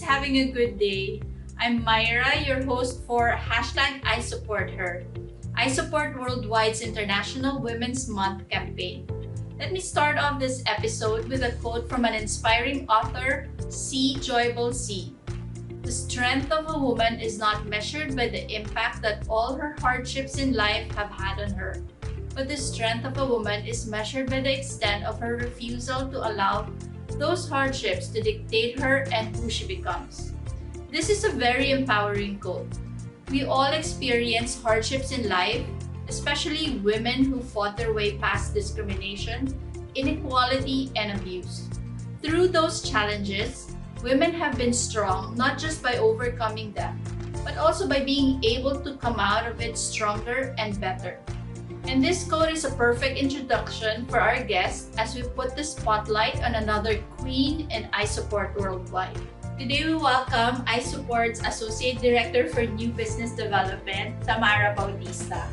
having a good day. I'm Myra, your host for #iSupportHer. I support Worldwide's International Women's Month campaign. Let me start off this episode with a quote from an inspiring author, C. Joyable C. The strength of a woman is not measured by the impact that all her hardships in life have had on her, but the strength of a woman is measured by the extent of her refusal to allow those hardships to dictate her and who she becomes. This is a very empowering quote. We all experience hardships in life, especially women who fought their way past discrimination, inequality, and abuse. Through those challenges, women have been strong not just by overcoming them, but also by being able to come out of it stronger and better. And this quote is a perfect introduction for our guest as we put the spotlight on another queen in iSupport Worldwide. Today we welcome iSupport's Associate Director for New Business Development, Tamara Bautista.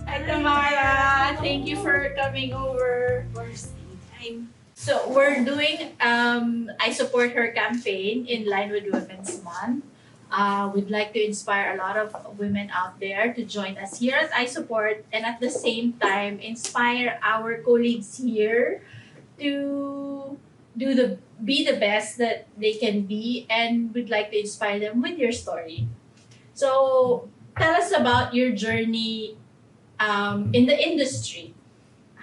Hi Tamara! Thank you for coming over. Of course, anytime. So we're doing iSupportHer campaign in line with Women's Month. We'd like to inspire a lot of women out there to join us here at iSupport and at the same time inspire our colleagues here to be the best that they can be, and we'd like to inspire them with your story. So tell us about your journey in the industry.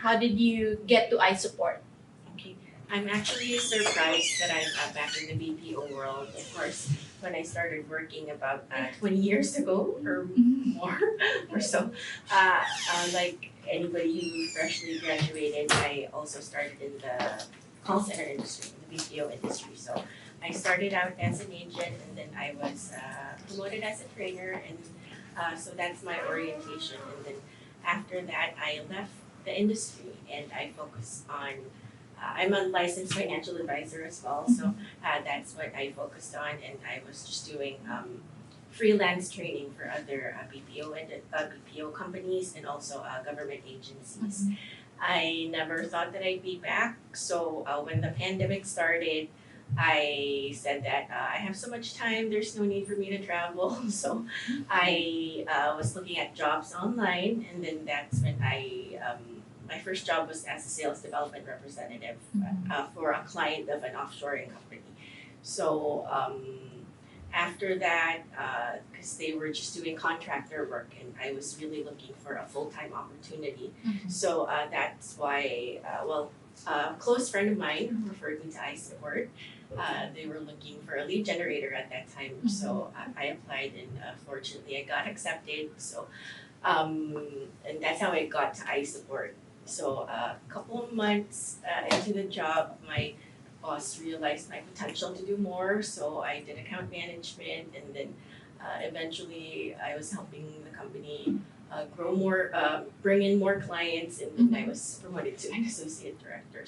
How did you get to iSupport? Okay, I'm actually surprised that I'm back in the BPO world. Of course, when I started working about 20 years ago or more or so, like anybody who freshly graduated, I also started in the call center industry, the BPO industry. So I started out as an agent, and then I was promoted as a trainer, and so that's my orientation. And then after that, I left the industry and I focused on. I'm a licensed financial advisor as well, so that's what I focused on, and I was just doing freelance training for other BPO companies and also government agencies. I never thought that I'd be back. So when the pandemic started, I said that I have so much time, there's no need for me to travel. So I was looking at jobs online, and then that's when my first job was as a sales development representative for a client of an offshoring company. So after that, because they were just doing contractor work, and I was really looking for a full-time opportunity. So that's why, a close friend of mine referred me to iSupport. They were looking for a lead generator at that time. So I applied, and fortunately I got accepted. So, and that's how I got to iSupport. So a couple of months into the job, my boss realized my potential to do more, so I did account management, and then eventually I was helping the company grow more, bring in more clients, and then I was promoted to an associate director.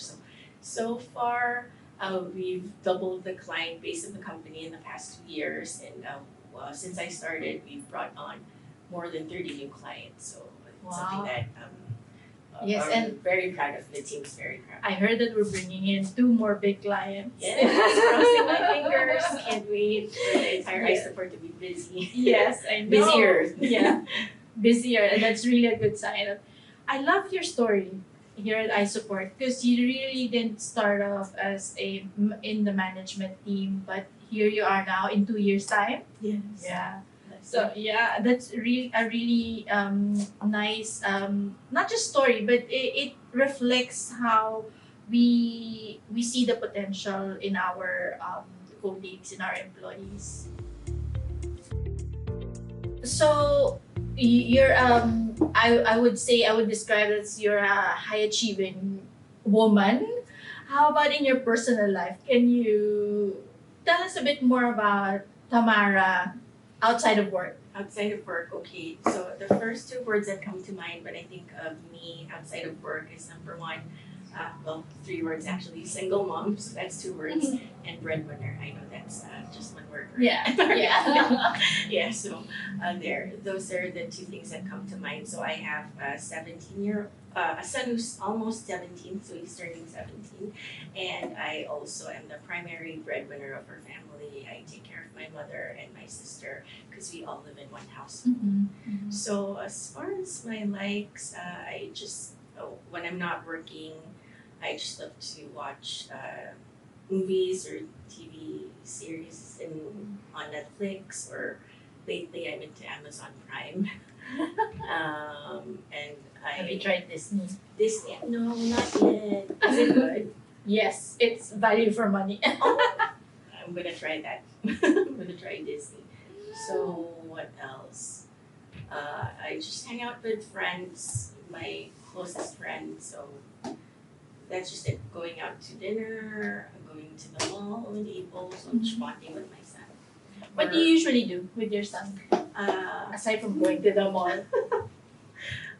So far, we've doubled the client base of the company in the past 2 years, and since I started, we've brought on more than 30 new clients. So it's something that Yes, I'm and very proud of. The team's very proud. I heard that we're bringing in 2 more big clients. Yes, crossing my fingers. Can't wait for the entire iSupport to be busy. Yes, I know. Busier. Yeah, busier, and that's really a good sign. I love your story here at iSupport because you really didn't start off as in the management team, but here you are now in 2 years' time. Yes. Yeah. So yeah, that's really a really nice not just story, but it reflects how we see the potential in our colleagues, in our employees. So you're I would say I would describe as you're a high achieving woman. How about in your personal life? Can you tell us a bit more about Tamara outside of work? Outside of work, okay. So the first 2 words that come to mind when I think of me outside of work is number 1, Well, 3 words actually. Single mom, so that's 2 words, and breadwinner. I know that's just 1 word. Right? Yeah. Yeah. So there, those are the 2 things that come to mind. So I have a 17-year, a son who's almost 17, so he's turning 17, and I also am the primary breadwinner of our family. I take care of my mother and my sister because we all live in one house. So as far as my likes, I just when I'm not working, I just love to watch movies or TV series on Netflix, or lately I'm into Amazon Prime. And Have you tried Disney? Disney? No, not yet. Is it good? Yes, it's value for money. I'm gonna try that. I'm gonna try Disney. So what else? I just hang out with friends, my closest friends. So that's just it. Going out to dinner, going to the mall, going to eat bowls, and bonding with my son. What do you usually do with your son? Aside from going to the mall?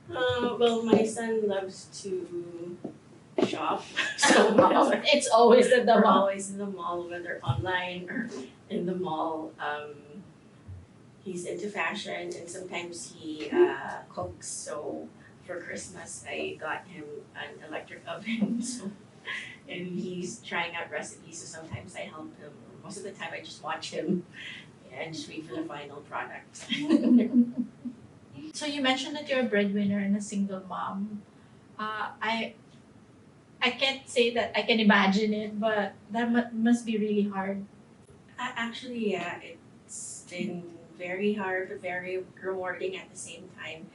Well, my son loves to shop. So It's always at the we're mall. always in the mall, whether online or in the mall. He's into fashion, and sometimes he cooks. So for Christmas, I got him an electric oven. So, and he's trying out recipes. So sometimes I help him. Most of the time, I just watch him and just wait for the final product. So you mentioned that you're a breadwinner and a single mom. I can't say that I can imagine it, but that must be really hard. Actually, yeah, it's been very hard but very rewarding at the same time.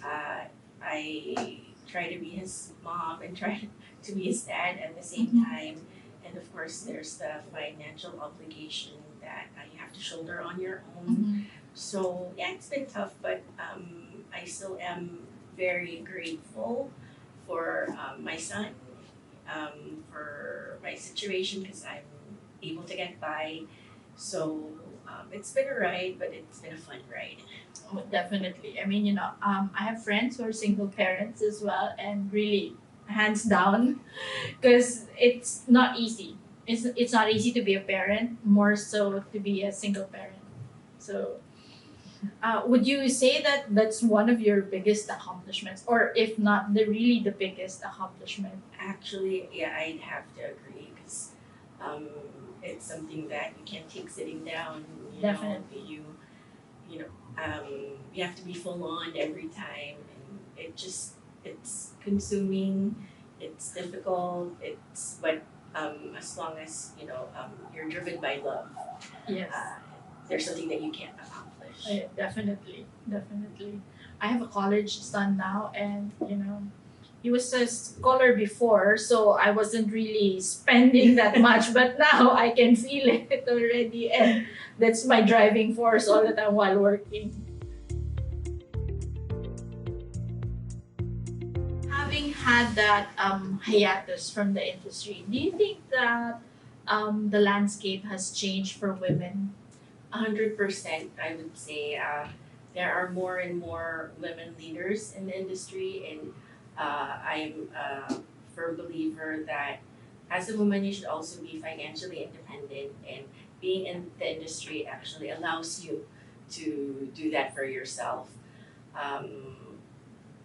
I try to be his mom and try to be his dad at the same time. And of course, there's the financial obligation that you have to shoulder on your own. So yeah, it's been tough, but I still am very grateful for my son, for my situation, because I'm able to get by. So it's been a ride, but it's been a fun ride. Oh, definitely. I mean, I have friends who are single parents as well, and really, hands down, because it's not easy. It's not easy to be a parent, more so to be a single parent. So, would you say that that's one of your biggest accomplishments, or if not, the biggest accomplishment? Actually, yeah, I'd have to agree, because it's something that you can't take sitting down. Definitely. You have to be full on every time, and it's consuming, it's difficult, but as long as you're driven by love, Yes. there's something that you can't accomplish. Definitely, definitely. I have a college son now, and he was a scholar before, so I wasn't really spending that much, but now I can feel it already, and that's my driving force all the time while working. Having had that hiatus from the industry, do you think that the landscape has changed for women? 100%, I would say. There are more and more women leaders in the industry, and I'm a firm believer that as a woman, you should also be financially independent, and being in the industry actually allows you to do that for yourself.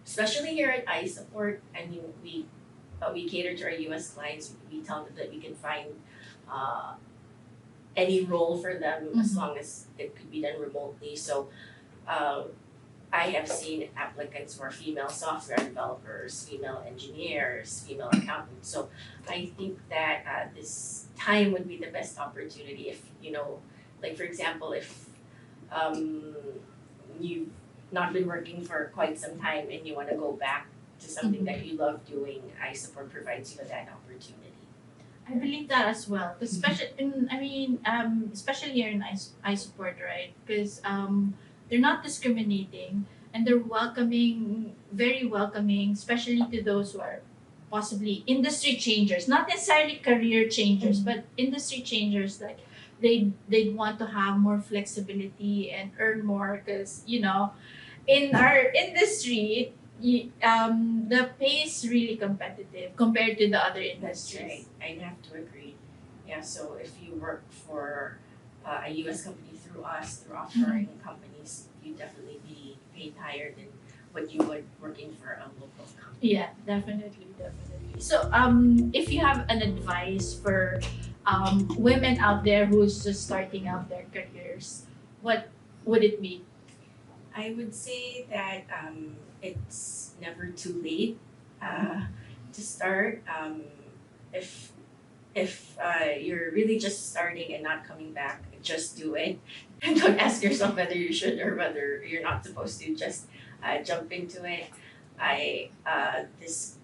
Especially here at iSupport, I mean, we cater to our U.S. clients. We tell them that we can find any role for them as long as it could be done remotely. So I have seen applicants who are female software developers, female engineers, female accountants. So I think that this time would be the best opportunity if, like for example, if you've not been working for quite some time and you want to go back to something that you love doing, iSupport provides you with that opportunity. I believe that as well, especially especially here in iSupport, right? Because they're not discriminating, and they're welcoming, very welcoming, especially to those who are possibly industry changers, not necessarily career changers, but industry changers. Like they want to have more flexibility and earn more, because in our industry, the pay is really competitive compared to the other That's right. industries. I'd have to agree. Yeah, so if you work for a US company through us, through offshoring companies, you definitely be paid higher than what you would working for a local company. Yeah, definitely, definitely. So, if you have an advice for women out there who's just starting out their careers, what would it be? I would say that it's never too late to start. If you're really just starting and not coming back, just do it. And don't ask yourself whether you should or whether you're not supposed to. Just jump into it. This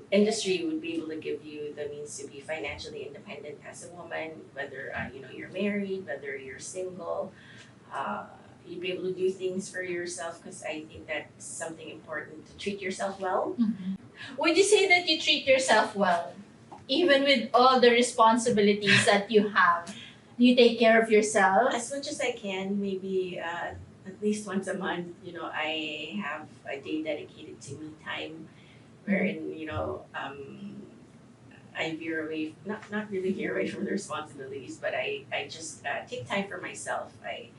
industry would be able to give you the means to be financially independent as a woman, whether you're married, whether you're single. Uh, you'd be able to do things for yourself because I think that's something important to treat yourself well. Would you say that you treat yourself well, even with all the responsibilities that you have? Do you take care of yourself? As much as I can, maybe at least once a month, I have a day dedicated to me time wherein, I veer away, not really veer away from the responsibilities, but I just take time for myself. I,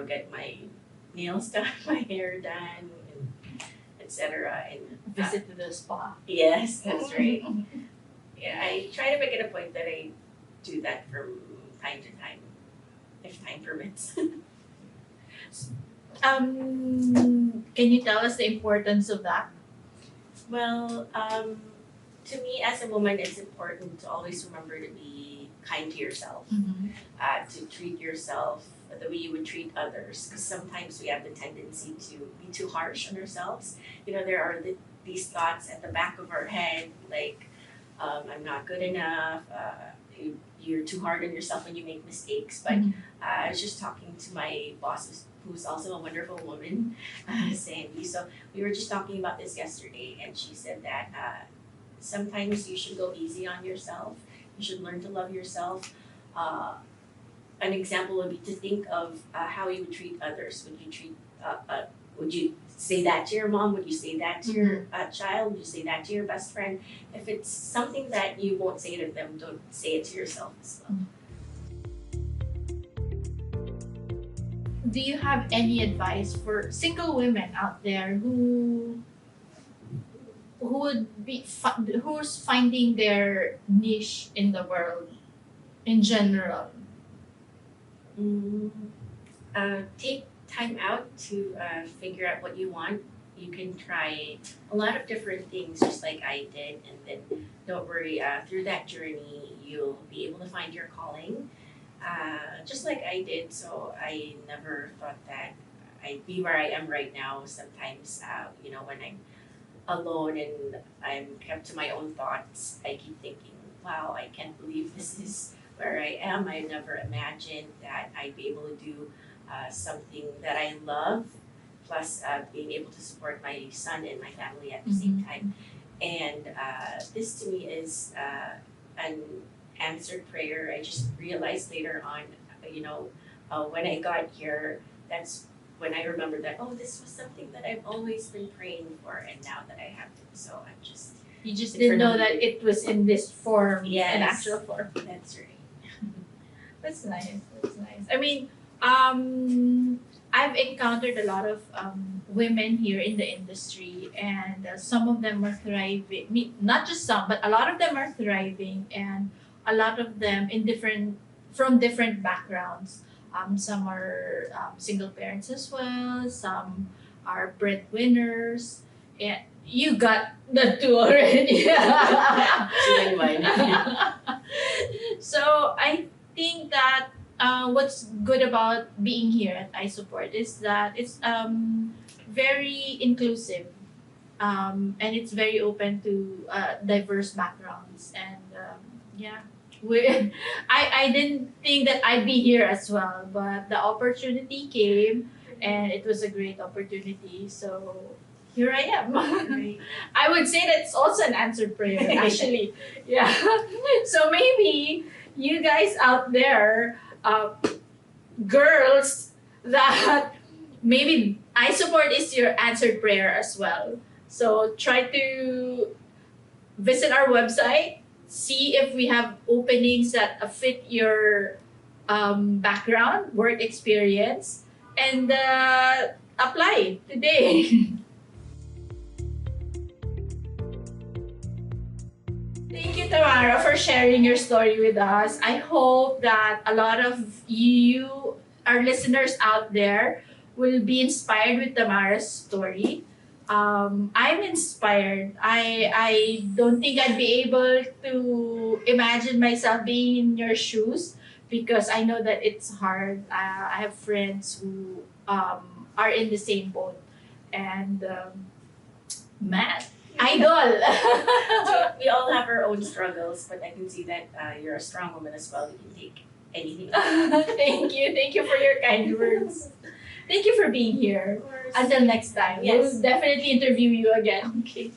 get my nails done, my hair done, and etc. And Visit to the spa. yes, that's right. Yeah, I try to make it a point that I do that from time to time, if time permits. Can you tell us the importance of that? Well, to me as a woman, it's important to always remember to be kind to yourself, to treat yourself the way you would treat others. Because sometimes we have the tendency to be too harsh on ourselves. There are these thoughts at the back of our head, like, I'm not good enough. You're too hard on yourself when you make mistakes. But I was just talking to my boss, who's also a wonderful woman, Sandy. So we were just talking about this yesterday, and she said that sometimes you should go easy on yourself. You should learn to love yourself. An example would be to think of how you would treat others. Would you say that to your mom? Would you say that to your child? Would you say that to your best friend? If it's something that you won't say to them, don't say it to yourself as well. Do you have any advice for single women out there who's finding their niche in the world in general? Take time out to figure out what you want. You can try a lot of different things just like I did, and then don't worry, through that journey you'll be able to find your calling, just like I did. So I never thought that I'd be where I am right now. Sometimes when I'm alone and I'm kept to my own thoughts, I keep thinking, wow, I can't believe this is where I am. I never imagined that I'd be able to do something that I love, plus being able to support my son and my family at the same time. And this to me is an answered prayer. I just realized later on, when I got here, that's when I remembered that, this was something that I've always been praying for, and now that I have it, so I'm just. You just didn't know that it was in this form, Yes. an actual form. That's right. That's nice. That's nice. I mean, I've encountered a lot of women here in the industry, and some of them are thriving. Not just some, but a lot of them are thriving, and a lot of them from different backgrounds. Some are single parents as well. Some are breadwinners. And you got the two already. Two in one. So I think that what's good about being here at iSupport is that it's very inclusive, and it's very open to diverse backgrounds, and I didn't think that I'd be here as well, but the opportunity came, and it was a great opportunity. So here I am. Right. I would say that's also an answered prayer, actually. Yeah. So maybe you guys out there, girls that maybe iSupport is your answered prayer as well. So try to visit our website, see if we have openings that fit your background, work experience, and apply today. Thank you, Tamara, for sharing your story with us. I hope that a lot of you, our listeners out there, will be inspired with Tamara's story. I'm inspired. I don't think I'd be able to imagine myself being in your shoes because I know that it's hard. I have friends who are in the same boat, and Matt, idol. So we all have our own struggles, but I can see that you're a strong woman as well. You can take anything. Thank you for your kind words. Thank you for being here. Of course. Until next time, Yes. we'll definitely interview you again. Okay.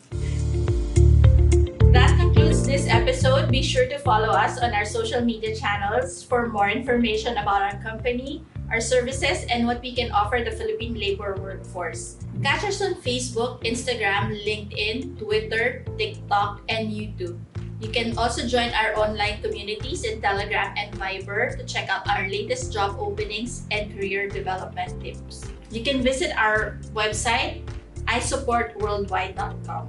That concludes this episode. Be sure to follow us on our social media channels for more information about our company, our services, and what we can offer the Philippine labor workforce. Catch us on Facebook, Instagram, LinkedIn, Twitter, TikTok, and YouTube. You can also join our online communities in Telegram and Viber to check out our latest job openings and career development tips. You can visit our website, isupportworldwide.com.